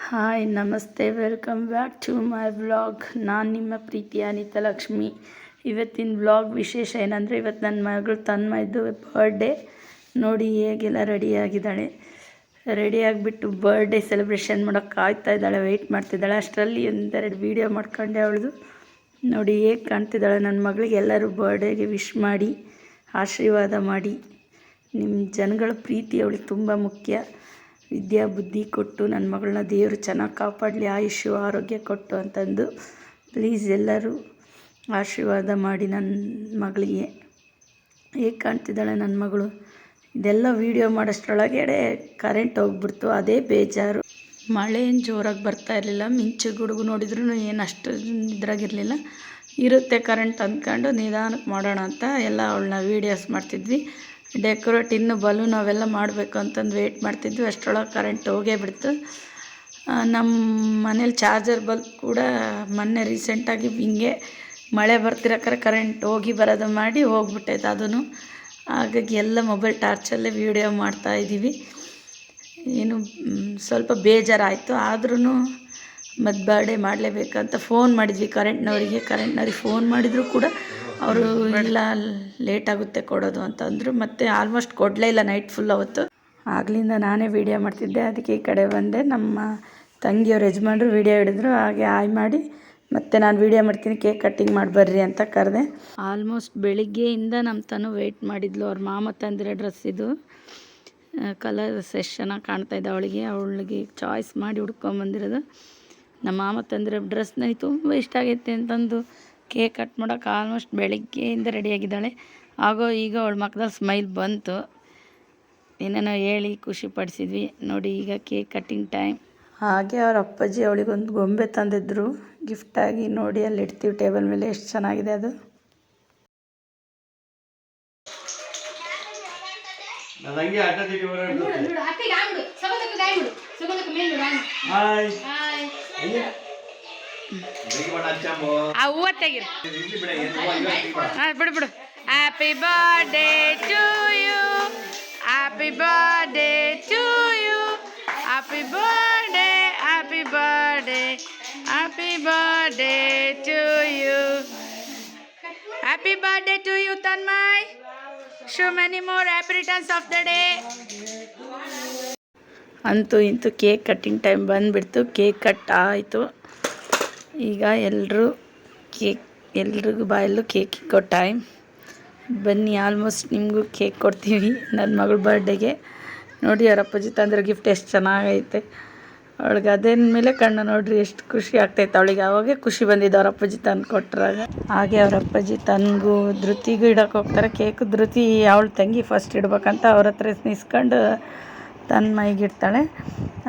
Hi ನಮಸ್ತೆ, welcome back to my vlog. ನಾನು ನಿಮ್ಮ ಪ್ರೀತಿಯ ಅನಿತಾ ಲಕ್ಷ್ಮಿ. ಇವತ್ತಿನ ವ್ಲಾಗ್ ವಿಶೇಷ ಏನಂದರೆ, ಇವತ್ತು ನನ್ನ ಮಗಳು ತನ್ಮಯ್ದು ಬರ್ಡೇ. ನೋಡಿ ಹೇಗೆಲ್ಲ ರೆಡಿಯಾಗಿದ್ದಾಳೆ. ರೆಡಿಯಾಗಿಬಿಟ್ಟು ಬರ್ಡೇ ಸೆಲೆಬ್ರೇಷನ್ ಮಾಡೋಕ್ಕೆ ಕಾಯ್ತಾ ಇದ್ದಾಳೆ, ವೆಯ್ಟ್ ಮಾಡ್ತಿದ್ದಾಳೆ. ಅಷ್ಟರಲ್ಲಿ ಒಂದೆರಡು ವೀಡಿಯೋ ಮಾಡ್ಕೊಂಡೆ ಅವಳದು. ನೋಡಿ ಹೇಗೆ ಕಾಣ್ತಿದ್ದಾಳೆ ನನ್ನ ಮಗಳಿಗೆ. ಎಲ್ಲರೂ ಬರ್ಡೇಗೆ ವಿಶ್ ಮಾಡಿ ಆಶೀರ್ವಾದ ಮಾಡಿ. ನಿಮ್ಮ ಜನಗಳ ಪ್ರೀತಿ ಅವಳಿಗೆ ತುಂಬ ಮುಖ್ಯ. ವಿದ್ಯಾ ಬುದ್ಧಿ ಕೊಟ್ಟು ನನ್ನ ಮಗಳನ್ನ ದೇವರು ಚೆನ್ನಾಗಿ ಕಾಪಾಡಲಿ, ಆಯುಷ್ಯ ಆರೋಗ್ಯ ಕೊಟ್ಟು ಅಂತಂದು ಪ್ಲೀಸ್ ಎಲ್ಲರೂ ಆಶೀರ್ವಾದ ಮಾಡಿ ನನ್ನ ಮಗಳಿಗೆ. ಹೇಗೆ ಕಾಣ್ತಿದ್ದಾಳೆ ನನ್ನ ಮಗಳು. ಇದೆಲ್ಲ ವೀಡಿಯೋ ಮಾಡೋಷ್ಟರೊಳಗಡೆ ಕರೆಂಟ್ ಹೋಗ್ಬಿಡ್ತು, ಅದೇ ಬೇಜಾರು. ಮಳೆ ಏನು ಜೋರಾಗಿ ಬರ್ತಾ ಇರಲಿಲ್ಲ, ಮಿಂಚು ಗುಡುಗು ನೋಡಿದ್ರೂ ಏನು ಅಷ್ಟು ಇದ್ರಾಗಿರಲಿಲ್ಲ. ಇರುತ್ತೆ ಕರೆಂಟ್ ಅಂದ್ಕೊಂಡು ನಿಧಾನಕ್ಕೆ ಮಾಡೋಣ ಅಂತ ಎಲ್ಲ ಅವಳನ್ನ ವೀಡಿಯೋಸ್ ಮಾಡ್ತಿದ್ವಿ. ಡೆಕೋರೇಟ್ ಇನ್ನೂ ಬಲೂನ್ ಅವೆಲ್ಲ ಮಾಡಬೇಕು ಅಂತಂದು ವೆಯ್ಟ್ ಮಾಡ್ತಿದ್ವಿ. ಅಷ್ಟರೊಳಗೆ ಕರೆಂಟ್ ಹೋಗೇ ಬಿಡ್ತು. ನಮ್ಮ ಮನೇಲಿ ಚಾರ್ಜರ್ ಬಲ್ಬ್ ಕೂಡ ಮೊನ್ನೆ ರೀಸೆಂಟಾಗಿ ಹಿಂಗೆ ಮಳೆ ಬರ್ತಿರೋಕ್ಕಾರೆ ಕರೆಂಟ್ ಹೋಗಿ ಬರೋದು ಮಾಡಿ ಹೋಗ್ಬಿಟ್ಟೈತೆ ಅದೂ. ಹಾಗಾಗಿ ಎಲ್ಲ ಮೊಬೈಲ್ ಟಾರ್ಚಲ್ಲೇ ವೀಡಿಯೋ ಮಾಡ್ತಾಯಿದ್ದೀವಿ. ಏನು ಸ್ವಲ್ಪ ಬೇಜಾರಾಯಿತು, ಆದ್ರೂ ಮತ್ತು ಬರ್ಡೇ ಮಾಡಲೇಬೇಕಂತ ಫೋನ್ ಮಾಡಿದ್ವಿ ಕರೆಂಟ್ನವ್ರಿಗೆ ಫೋನ್ ಮಾಡಿದರೂ ಕೂಡ ಅವರು ಇಲ್ಲ ಲೇಟ್ ಆಗುತ್ತೆ ಕೊಡೋದು ಅಂತಂದರು. ಮತ್ತು ಆಲ್ಮೋಸ್ಟ್ ಕೊಡಲೇ ಇಲ್ಲ ನೈಟ್ ಫುಲ್ ಅವತ್ತು. ಆಗಲಿಂದ ನಾನೇ ವೀಡಿಯೋ ಮಾಡ್ತಿದ್ದೆ, ಅದಕ್ಕೆ ಈ ಕಡೆ ಬಂದೆ. ನಮ್ಮ ತಂಗಿಯವ್ರ ಯಜಮಾನ್ರು ವೀಡಿಯೋ ಹಿಡಿದ್ರು, ಹಾಗೆ ಆಯ್ ಮಾಡಿ ಮತ್ತು ನಾನು ವೀಡಿಯೋ ಮಾಡ್ತೀನಿ, ಕೇಕ್ ಕಟ್ಟಿಂಗ್ ಮಾಡಿ ಬರ್ರಿ ಅಂತ ಕರೆದೆ. ಆಲ್ಮೋಸ್ಟ್ ಬೆಳಿಗ್ಗೆಯಿಂದ ನಮ್ಮ ತನು ವೆಯ್ಟ್ ಮಾಡಿದ್ಲು. ಅವ್ರ ಮಾಮ ತಂದಿರೋ ಡ್ರೆಸ್ ಇದು, ಕಲರ್ ಚೆನ್ನಾಗಿ ಕಾಣ್ತಾಯಿದ್ದೆ ಅವಳಿಗೆ ಚಾಯ್ಸ್ ಮಾಡಿ ಹುಡ್ಕೊಂಬಂದಿರೋದು. ನಮ್ಮ ಮಾಮ ತಂದಿರೋ ಡ್ರೆಸ್ ನನಗೆ ತುಂಬ ಇಷ್ಟ ಆಗೈತೆ ಅಂತಂದು ಕೇಕ್ ಕಟ್ ಮಾಡೋಕೆ ಆಲ್ಮೋಸ್ಟ್ ಬೆಳಗ್ಗೆಯಿಂದ ರೆಡಿಯಾಗಿದ್ದಾಳೆ. ಈಗ ಅವಳ ಮಕ್ಕದಲ್ಲಿ ಸ್ಮೈಲ್ ಬಂತು. ಏನೇನೋ ಹೇಳಿ ಖುಷಿ ಪಡಿಸಿದ್ವಿ. ನೋಡಿ ಈಗ ಕೇಕ್ ಕಟ್ಟಿಂಗ್ ಟೈಮ್. ಹಾಗೆ ಅವ್ರ ಅಪ್ಪಾಜಿ ಅವಳಿಗೊಂದು ಗೊಂಬೆ ತಂದಿದ್ರು ಗಿಫ್ಟಾಗಿ. ನೋಡಿ ಅಲ್ಲಿ ಇಡ್ತೀವಿ ಟೇಬಲ್ ಮೇಲೆ, ಎಷ್ಟು ಚೆನ್ನಾಗಿದೆ ಅದು. ಹೂವ ತೆಗಿರಿ, ಬಿಡು. Happy birthday to you, happy birthday to you, happy birthday, happy birthday, happy birthday to you, happy birthday to you Tanmay. So many more happy returns of the day. ಅಂತೂ ಇಂತೂ ಕೇಕ್ ಕಟ್ಟಿಂಗ್ ಟೈಮ್ ಬಂದುಬಿಡ್ತು. Cake cut ಆಯಿತು. ಈಗ ಎಲ್ರಿಗೂ ಬಾಯಲ್ಲೂ cake ಇಕ್ಕೋ time. ಬನ್ನಿ, almost ನಿಮಗೂ ಕೇಕ್ ಕೊಡ್ತೀವಿ ನನ್ನ ಮಗಳ ಬರ್ಡೇಗೆ. ನೋಡಿ ಅವ್ರ ಅಪ್ಪಾಜಿ ತಂದಿರೋ ಗಿಫ್ಟ್ ಎಷ್ಟು ಚೆನ್ನಾಗೈತೆ. ಅವಳಿಗೆ ಅದೇನ ಮೇಲೆ ಕಣ್ಣು ನೋಡ್ರಿ, ಎಷ್ಟು ಖುಷಿ ಆಗ್ತೈತೆ ಅವಳಿಗೆ. ಅವಾಗೇ ಖುಷಿ ಬಂದಿದ್ದು ಅವ್ರ ಅಪ್ಪಾಜಿ ತಂದು ಕೊಟ್ಟರಾಗ. ಹಾಗೆ ಅವ್ರ ಅಪ್ಪಾಜಿ ತನಗೂ ಧೃತಿಗೂ ಇಡೋಕೆ ಹೋಗ್ತಾರೆ ಕೇಕು. ಧೃತಿ ಅವಳ ತಂಗಿ ಫಸ್ಟ್ ಇಡ್ಬೇಕಂತ ಅವ್ರ ಹತ್ರ ನಿಸ್ಕೊಂಡು ತನ್ನ ಮೈಗೆ ಇಡ್ತಾಳೆ.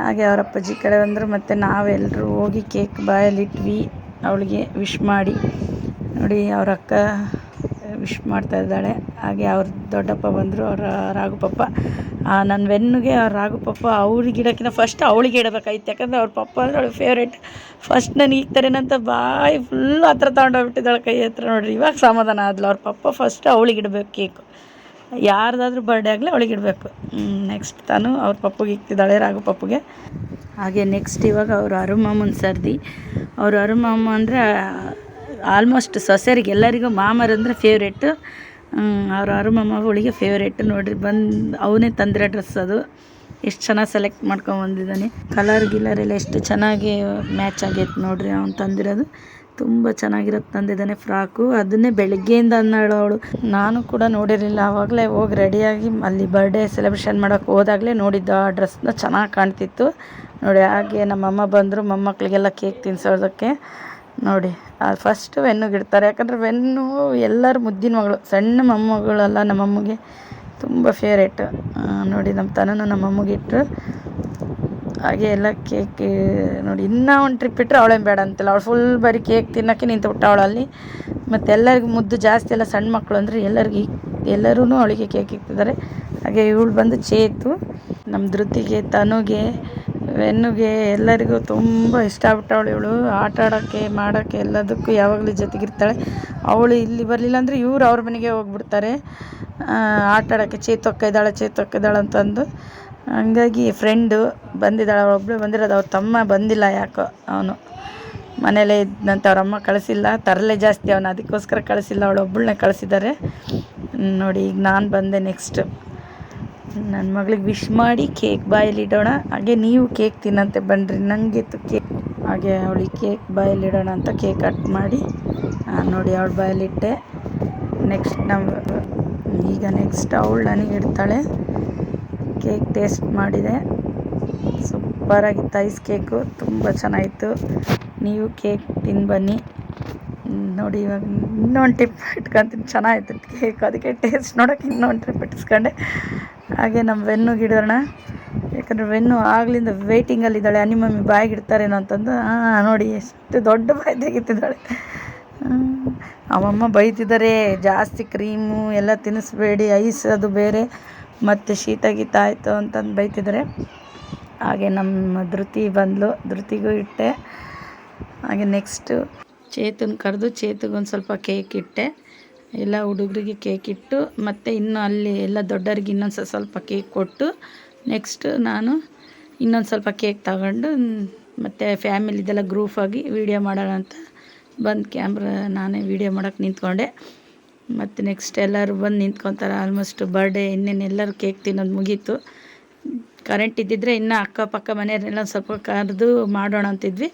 ಹಾಗೆ ಅವ್ರ ಅಪ್ಪಾಜಿ ಕಡೆ ಬಂದರು, ಮತ್ತು ನಾವೆಲ್ಲರೂ ಹೋಗಿ ಕೇಕ್ ಬಾಯಲ್ಲಿಟ್ವಿ ಅವಳಿಗೆ ವಿಶ್ ಮಾಡಿ. ನೋಡಿ ಅವ್ರ ಅಕ್ಕ ವಿಶ್ ಮಾಡ್ತಾ ಇದ್ದಾಳೆ. ಹಾಗೆ ಅವ್ರ ದೊಡ್ಡಪ್ಪ ಬಂದರು, ಅವರ ರಾಘುಪಪ್ಪ. ನನ್ನ ವೆನ್ನುಗೆ ಅವ್ರ ರಾಘುಪಪ್ಪ ಅವ್ರಿಗೆ ಇಡೋಕ್ಕಿಂತ ಫಸ್ಟ್ ಅವಳಿಗೆ ಇಡಬೇಕಾಯ್ತು, ಯಾಕಂದರೆ ಅವ್ರ ಪಪ್ಪ ಅಂದರೆ ಅವಳಿಗೆ ಫೇವ್ರೇಟ್. ಫಸ್ಟ್ ನನಗೆ ಇಕ್ತಾರೇನಂತ ಬಾಯಿ ಫುಲ್ ಹತ್ರ ತೊಗೊಂಡೋಗ್ಬಿಟ್ಟಿದ್ದಾಳೆ ಕೈ ಹತ್ರ. ನೋಡಿರಿ ಇವಾಗ ಸಮಾಧಾನ ಆದ್ಲು. ಅವ್ರ ಪಪ್ಪ ಫಸ್ಟ್ ಅವಳಿಗೆ ಇಡಬೇಕು ಕೇಕು. ಯಾರ್ದಾದ್ರೂ ಬರ್ಡೇ ಆಗಲಿ ಅವಳಿಗೆ ಇಡಬೇಕು. ನೆಕ್ಸ್ಟ್ ತಾನು ಅವ್ರ ಪಪ್ಪಗೆ ಇಕ್ತಿದ್ದಾಳೆ, ರಾಘು ಪಪ್ಪಗೆ. ಹಾಗೆ ನೆಕ್ಸ್ಟ್ ಇವಾಗ ಅವರು ಅರುಮಾಮನ ಸರ್ದಿ. ಅವರು ಅರುಮಾಮ ಅಂದರೆ ಆಲ್ಮೋಸ್ಟ್ ಸೊಸೆಯರಿಗೆ ಎಲ್ಲರಿಗೂ ಮಾಮರಂದರೆ ಫೇವ್ರೇಟು. ಅವ್ರ ಅರುಮಾಮ ಅವಳಿಗೆ ಫೇವ್ರೇಟು. ನೋಡಿರಿ ಅವನೇ ತಂದಿರೋ ಡ್ರೆಸ್ ಅದು. ಎಷ್ಟು ಚೆನ್ನಾಗಿ ಸೆಲೆಕ್ಟ್ ಮಾಡ್ಕೊಂಬಂದಿದ್ದಾನೆ. ಕಲರ್ ಎಲ್ಲ ಎಷ್ಟು ಚೆನ್ನಾಗಿ ಮ್ಯಾಚ್ ಆಗೈತೆ ನೋಡಿರಿ. ಅವ್ನು ತಂದಿರೋದು ತುಂಬ ಚೆನ್ನಾಗಿರೋದು ತಂದಿದ್ದಾನೆ ಫ್ರಾಕು. ಅದನ್ನೇ ಬೆಳಗ್ಗೆಯಿಂದ ಅಂದಳು ಅವಳು. ನಾನು ಕೂಡ ನೋಡಿರಲಿಲ್ಲ. ಆವಾಗಲೇ ಹೋಗಿ ರೆಡಿಯಾಗಿ ಅಲ್ಲಿ ಬರ್ಡೇ ಸೆಲೆಬ್ರೇಷನ್ ಮಾಡೋಕ್ಕೆ ಹೋದಾಗಲೇ ನೋಡಿದ್ದು ಆ ಡ್ರೆಸ್ನ. ಚೆನ್ನಾಗಿ ಕಾಣ್ತಿತ್ತು ನೋಡಿ. ಹಾಗೆ ನಮ್ಮಮ್ಮ ಬಂದರು ಮೊಮ್ಮಕ್ಕಳಿಗೆಲ್ಲ ಕೇಕ್ ತಿನ್ಸೋದಕ್ಕೆ. ನೋಡಿ ಫಸ್ಟು ವೆನ್ನುಗೆ ಇಡ್ತಾರೆ, ಯಾಕಂದರೆ ವೆನ್ನು ಎಲ್ಲರೂ ಮುದ್ದಿನ ಮಗಳು. ಸಣ್ಣ ಮೊಮ್ಮಗಳಲ್ಲ ನಮ್ಮಮ್ಮಗೆ ತುಂಬ ಫೇವ್ರೇಟು. ನೋಡಿ ನಮ್ಮ ತನನ ನಮ್ಮಮ್ಮಗೆ ಇಟ್ಟರು. ಹಾಗೆ ಎಲ್ಲ ಕೇಕ್ ನೋಡಿ. ಇನ್ನೂ ಒಂದು ಟ್ರಿಪ್ ಇಟ್ಟರೆ ಅವಳೇನು ಬೇಡ ಅಂತಿಲ್ಲ. ಅವಳು ಫುಲ್ ಬರೀ ಕೇಕ್ ತಿನ್ನೋಕ್ಕೆ ನಿಂತು ಅವಳಲ್ಲಿ. ಮತ್ತು ಎಲ್ಲರಿಗೂ ಮುದ್ದು ಜಾಸ್ತಿ ಎಲ್ಲ ಸಣ್ಣ ಮಕ್ಕಳು ಅಂದರೆ ಎಲ್ಲರೂ ಅವಳಿಗೆ ಕೇಕ್ ಇಕ್ತಿದ್ದಾರೆ. ಹಾಗೆ ಇವಳು ಬಂದು ಚೇತು. ನಮ್ಮ ಧೃತಿಗೆ, ತನುಗೆ, ವೆನ್ನುಗೆ ಎಲ್ಲರಿಗೂ ತುಂಬ ಇಷ್ಟ ಆಗ್ಬಿಟ್ಟವಳು ಇವಳು. ಆಟ ಆಡೋಕ್ಕೆ ಮಾಡೋಕ್ಕೆ ಎಲ್ಲದಕ್ಕೂ ಯಾವಾಗಲೂ ಜೊತೆಗಿರ್ತಾಳೆ. ಅವಳು ಇಲ್ಲಿ ಬರಲಿಲ್ಲ ಅಂದರೆ ಇವ್ರು ಅವ್ರ ಮನೆಗೆ ಹೋಗ್ಬಿಡ್ತಾರೆ ಆಟ ಆಡೋಕ್ಕೆ. ಚೇತೊಕ್ಕ ಇದ್ದಾಳೆ ಅಂತಂದು ಹಂಗಾಗಿ ಫ್ರೆಂಡು ಬಂದಿದ್ದಾಳೆ, ಅವಳೊಬ್ಬಳೇ ಬಂದಿರೋದು. ಅವ್ರ ತಮ್ಮ ಬಂದಿಲ್ಲ, ಯಾಕೋ ಅವನು ಮನೇಲೇ ಇದ್ದಂತ. ಅವರಮ್ಮ ಕಳಿಸಿಲ್ಲ, ತರಲೆ ಜಾಸ್ತಿ ಅವನು, ಅದಕ್ಕೋಸ್ಕರ ಕಳಿಸಿಲ್ಲ. ಅವಳೊಬ್ಬಳನ್ನೇ ಕಳಿಸಿದ್ದಾರೆ ನೋಡಿ. ಈಗ ನಾನು ಬಂದೆ. ನೆಕ್ಸ್ಟ್ ನನ್ನ ಮಗಳಿಗೆ ವಿಶ್ ಮಾಡಿ ಕೇಕ್ ಬಾಯಲ್ಲಿಡೋಣ. ಹಾಗೆ ನೀವು ಕೇಕ್ ತಿನ್ನಂತೆ ಬನ್ನಿರಿ, ನನಗೆ ಕೇಕ್. ಹಾಗೆ ಅವಳಿಗೆ ಕೇಕ್ ಬಾಯಲ್ಲಿಡೋಣ ಅಂತ ಕೇಕ್ ಕಟ್ ಮಾಡಿ ನೋಡಿ ಅವಳ ಬಾಯಲ್ಲಿಟ್ಟೆ. ನೆಕ್ಸ್ಟ್ ಅವಳು ನನಗೆ ಇಡ್ತಾಳೆ. ಕೇಕ್ ಟೇಸ್ಟ್ ಮಾಡಿದೆ, ಸೂಪರಾಗಿತ್ತು. ಐಸ್ ಕೇಕು ತುಂಬ ಚೆನ್ನಾಗಿತ್ತು. ನೀವು ಕೇಕ್ ತಿಂದು ಬನ್ನಿ ನೋಡಿ. ಇವಾಗ ಇನ್ನೊಂದು ಟಿಪ್ ಇಟ್ಕೊತೀನಿ, ಚೆನ್ನಾಗಿತ್ತು ಕೇಕ್, ಅದಕ್ಕೆ ಟೇಸ್ಟ್ ನೋಡೋಕೆ ಇನ್ನೊಂದು ಟ್ರಿಪ್ ಇಟ್ಟಿಸ್ಕೊಂಡೆ. ಹಾಗೆ ನಮ್ಮ ವೆನ್ನುಗೆ ಇಡೋಣ, ಯಾಕಂದರೆ ವೆನ್ನು ಆಗ್ಲಿಂದ ವೆಯ್ಟಿಂಗಲ್ಲಿದ್ದಾಳೆ. ಮಮ್ಮಿ ಬಾಯಿಗೆ ಇಡ್ತಾರೇನೋ ಅಂತಂದು. ನೋಡಿ ಎಷ್ಟು ದೊಡ್ಡ ಬಾಯಿ ತೆಗಿತಿದ್ದಾಳೆ. ಅವಮ್ಮ ಬೈತಿದ್ದಾರೆ, ಜಾಸ್ತಿ ಕ್ರೀಮು ಎಲ್ಲ ತಿನ್ನಿಸ್ಬೇಡಿ, ಐಸ್ ಅದು ಬೇರೆ, ಮತ್ತು ಶೀತ ಗೀತ ಆಯಿತು ಅಂತಂದು ಬೈತಿದ್ದಾರೆ. ಹಾಗೆ ನಮ್ಮ ಧೃತಿ ಬಂದಳು, ಧೃತಿಗೂ ಇಟ್ಟೆ. ಹಾಗೆ ನೆಕ್ಸ್ಟು ಚೇತನ್ ಕರೆದು ಚೇತುಗೊಂದು ಸ್ವಲ್ಪ ಕೇಕ್ ಇಟ್ಟೆ. ಎಲ್ಲ ಹುಡುಗರಿಗೆ ಕೇಕ್ ಇಟ್ಟು, ಮತ್ತು ಇನ್ನು ಅಲ್ಲಿ ಎಲ್ಲ ದೊಡ್ಡವ್ರಿಗೆ ಇನ್ನೊಂದು ಸ್ವಲ್ಪ ಕೇಕ್ ಕೊಟ್ಟು, ನೆಕ್ಸ್ಟ್ ನಾನು ಇನ್ನೊಂದು ಸ್ವಲ್ಪ ಕೇಕ್ ತಗೊಂಡು ಮತ್ತು ಫ್ಯಾಮಿಲಿದೆಲ್ಲ ಗ್ರೂಪಾಗಿ ವೀಡಿಯೋ ಮಾಡೋಣ ಅಂತ ಬಂದು ಕ್ಯಾಮ್ರಾ ನಾನೇ ವೀಡಿಯೋ ಮಾಡೋಕ್ಕೆ ನಿಂತ್ಕೊಂಡೆ. ಮತ್ತು ನೆಕ್ಸ್ಟ್ ಎಲ್ಲರೂ ಬಂದು ನಿಂತ್ಕೊತಾರೆ. ಆಲ್ಮೋಸ್ಟ್ ಬರ್ಡೇ ಇನ್ನೇನು ಎಲ್ಲರೂ ಕೇಕ್ ತಿನ್ನೋದು ಮುಗೀತು. ಕರೆಂಟ್ ಇದ್ದಿದ್ದರೆ ಇನ್ನೂ ಅಕ್ಕಪಕ್ಕ ಮನೆಯವರೆಲ್ಲ ಸ್ವಲ್ಪ ಕರೆದು ಮಾಡೋಣ ಅಂತಿದ್ವಿ.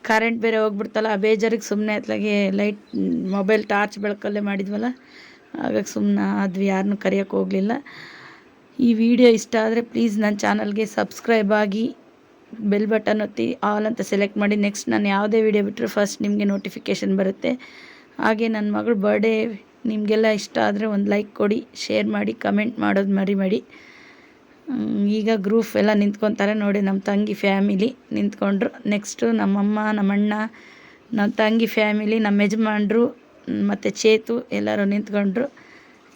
ಕರೆಂಟ್ ಬೇರೆ ಹೋಗ್ಬಿಡ್ತಲ್ಲ, ಆ ಬೇಜಾರಿಗೆ ಸುಮ್ಮನೆ ಅತ್ಲಾಗೆ ಲೈಟ್ ಮೊಬೈಲ್ ಟಾರ್ಚ್ ಬೆಳಕಲ್ಲೇ ಮಾಡಿದ್ವಲ್ಲ, ಹಾಗಾಗಿ ಸುಮ್ಮನೆ ಆದ್ವಿ, ಯಾರನ್ನೂ ಕರೆಯೋಕ್ಕೆ ಹೋಗಲಿಲ್ಲ. ಈ ವಿಡಿಯೋ ಇಷ್ಟ ಆದರೆ ಪ್ಲೀಸ್ ನನ್ನ ಚಾನಲ್ಗೆ ಸಬ್ಸ್ಕ್ರೈಬ್ ಆಗಿ, ಬೆಲ್ ಬಟನ್ ಒತ್ತಿ ಆಲ್ ಅಂತ ಸೆಲೆಕ್ಟ್ ಮಾಡಿ. ನೆಕ್ಸ್ಟ್ ನಾನು ಯಾವುದೇ ವಿಡಿಯೋ ಬಿಟ್ಟರೆ ಫಸ್ಟ್ ನಿಮಗೆ ನೋಟಿಫಿಕೇಷನ್ ಬರುತ್ತೆ. ಹಾಗೆ ನನ್ನ ಮಗಳು ಬರ್ಡೇ ನಿಮಗೆಲ್ಲ ಇಷ್ಟ ಆದರೆ ಒಂದು ಲೈಕ್ ಕೊಡಿ, ಶೇರ್ ಮಾಡಿ, ಕಮೆಂಟ್ ಮಾಡೋದು ಮರಿಬೇಡಿ. ಈಗ ಗ್ರೂಪ್ ಎಲ್ಲ ನಿಂತ್ಕೊತಾರೆ ನೋಡಿ. ನಮ್ಮ ತಂಗಿ ಫ್ಯಾಮಿಲಿ ನಿಂತ್ಕೊಂಡ್ರು. ನೆಕ್ಸ್ಟು ನಮ್ಮಮ್ಮ, ನಮ್ಮಣ್ಣ, ನಮ್ಮ ತಂಗಿ ಫ್ಯಾಮಿಲಿ, ನಮ್ಮ ಯಜಮಾನ್ರು ಮತ್ತು ಚೇತು ಎಲ್ಲರೂ ನಿಂತ್ಕೊಂಡ್ರು.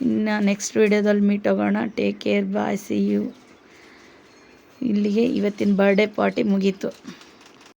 ಇನ್ನು ನೆಕ್ಸ್ಟ್ ವೀಡಿಯೋದಲ್ಲಿ ಮೀಟ್ ಹೋಗೋಣ. Take care, bye, see you. ಇಲ್ಲಿಗೆ ಇವತ್ತಿನ ಬರ್ಡೇ ಪಾರ್ಟಿ ಮುಗೀತು.